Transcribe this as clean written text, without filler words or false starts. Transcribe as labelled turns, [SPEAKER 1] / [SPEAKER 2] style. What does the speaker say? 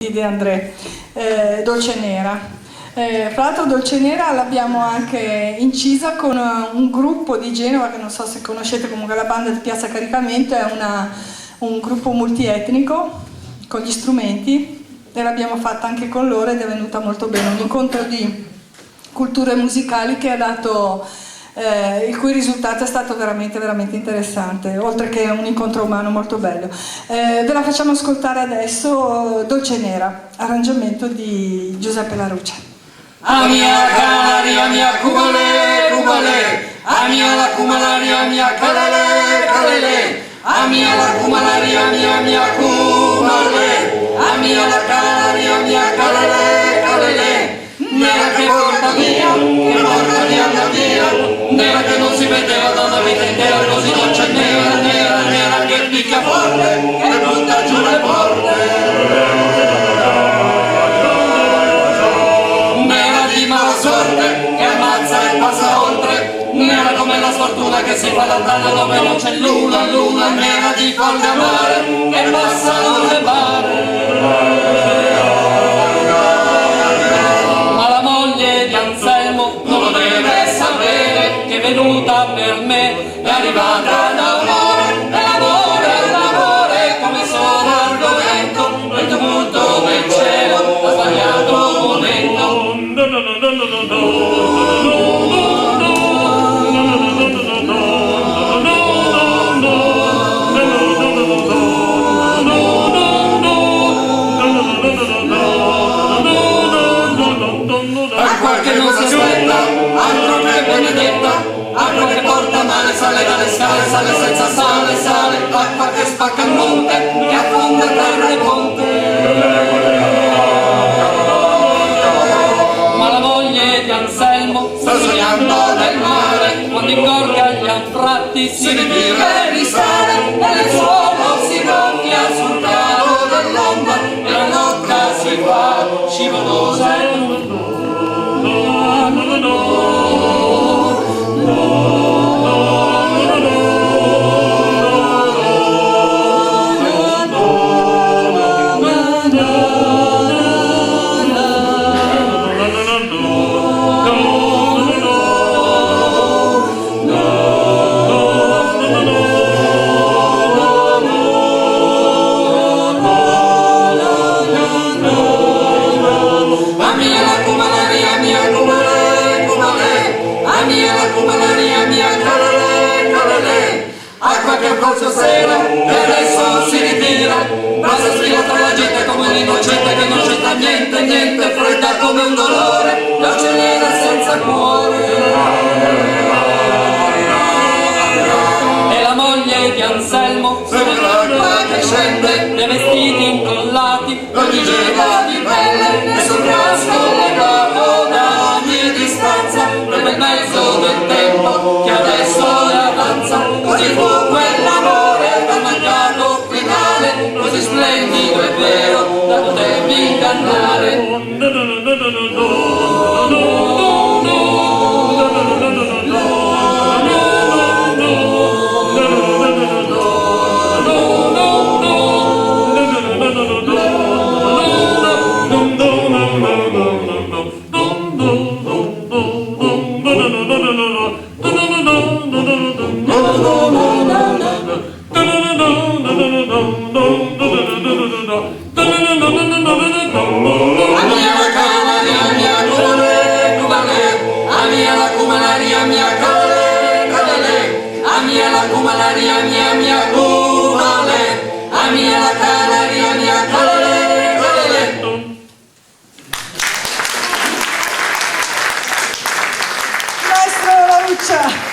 [SPEAKER 1] di De André, Dolce Nera. Fra l'altro Dolce Nera l'abbiamo anche incisa con un gruppo di Genova, che non so se conoscete, comunque la banda di Piazza Caricamento, è un gruppo multietnico con gli strumenti, e l'abbiamo fatta anche con loro ed è venuta molto bene, un incontro di culture musicali che ha dato, il cui risultato è stato veramente interessante, oltre che un incontro umano molto bello. Ve la facciamo ascoltare adesso, Dolce Nera, arrangiamento di Giuseppe La Ruccia.
[SPEAKER 2] Amia Canaria mia cumale, cumale, amia la cumalaria mia calele, calele, amia la cumalaria mia cumale, amia la canaria mia calele, calele, nera che porta via via, nera che non si vedeva da una vita intera, così dolce nera, nera, nera che picchia forte, che butta giù le porte. Sorte che ammazza e passa oltre, nera come la sfortuna che si fa lontana dove non c'è luna, luna nera di folle amare che passano le bare. Ma la moglie di Anselmo non lo deve sapere che è venuta per me, è arrivata da amore, l'amore come sono al vento, nel tumulto del cielo ha sbagliato momento. Acqua che non si aspetta, altro che benedetta, acqua che porta male, sale dalle scale, sale senza sale, sale, acqua che spacca il monte, che affonda terra e ponte. Ma la moglie di Anselmo sta sognando nel mare, quando ingorga gli anfratti si ritira e risale, e nel suolo si gonfia sul cavo dell'onda, e la nocca si fa scivolosa e sera e adesso si ritira, passa sfila tra la gente come un innocente che non c'entra niente, niente, fredda come un dolore, dolce nera senza cuore. E la moglie di Anselmo sopra l'acqua che scende, dei vestiti incollati, ogni gelo di pelle, e sul casco legato da ogni distanza, proprio in mezzo del tempo che adesso avanza, così fu quell'amore dal mancato finale, così splendido e vero da potermi ingannare. Amia la cumalaria mia cumale, amia la canaria mia calele, calele.
[SPEAKER 1] Maestro La Ruccia.